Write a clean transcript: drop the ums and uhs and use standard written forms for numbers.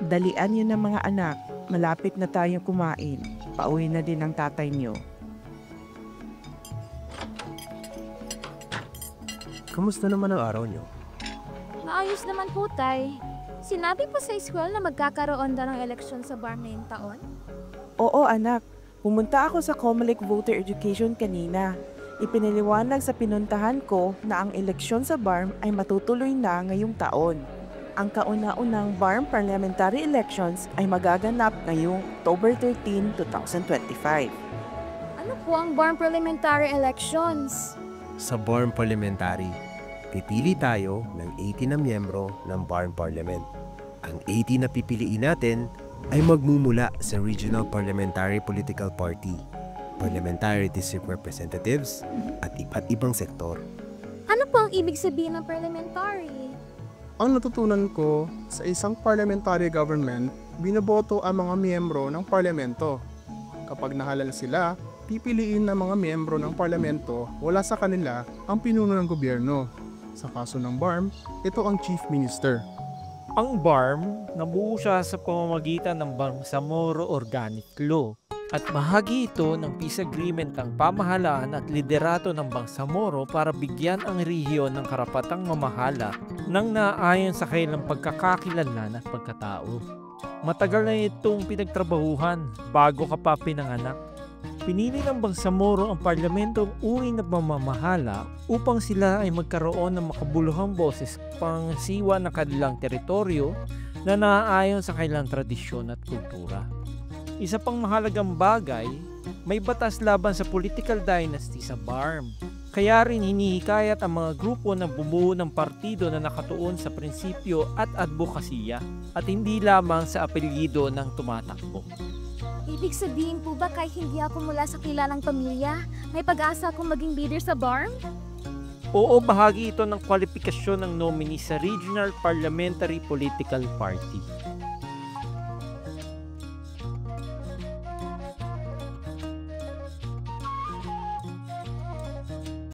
Dalian niyo na mga anak, malapit na tayong kumain. Pauwi na din ang tatay niyo. Kamusta naman ang araw niyo? Maayos naman po, Tay. Sinabi po sa eskwela na magkakaroon daw ng eleksyon sa barm ngayong taon? Oo anak, pumunta ako sa Comelec Voter Education kanina. Ipinaliwanag sa pinuntahan ko na ang eleksyon sa BARM ay matutuloy na ngayong taon. Ang kauna-unang BARM Parliamentary Elections ay magaganap ngayong October 13, 2025. Ano po ang barm parliamentary elections? Sa BARM Parliamentary, pipili tayo ng 80 na miyembro ng BARM Parliament. Ang 80 na pipiliin natin ay magmumula sa Regional Parliamentary Political Party, Parliamentary District Representatives, at iba't ibang sektor. Ano po ang ibig sabihin ng parliamentary? Ang natutunan ko, sa isang parliamentary government, binoboto ang mga miyembro ng parlamento. Kapag nahalal sila, pipiliin ng mga miyembro ng parlamento wala sa kanila ang pinuno ng gobyerno. Sa kaso ng BARM, ito ang Chief Minister. Ang BARM, nabuo siya sa pamamagitan ng Bangsamoro Organic Law at bahagi ito ng peace agreement ng pamahalaan at liderato ng Bangsamoro para bigyan ang rehiyon ng karapatang mamahala nang naayon sa kanilang pagkakakilanlan at pagkatao. Matagal na itong pinagtrabahuhan bago ka pa pinanganak. Pinili ng Bangsamoro ang parlamentong uri na pamamahala upang sila ay magkaroon ng makabuluhang boses pangsiwa ng kanilang teritoryo na naaayon sa kanilang tradisyon at kultura. Isa pang mahalagang bagay, may batas laban sa political dynasty sa BARM. Kaya rin hinihikayat ang mga grupo na bumuo ng partido na nakatuon sa prinsipyo at advokasya at hindi lamang sa apelyido ng tumatakbo. Ibig sabihin po ba kahit hindi ako mula sa kilalang pamilya, may pag-asa akong maging leader sa BARM? Oo, bahagi ito ng kwalifikasyon ng nominee sa Regional Parliamentary Political Party.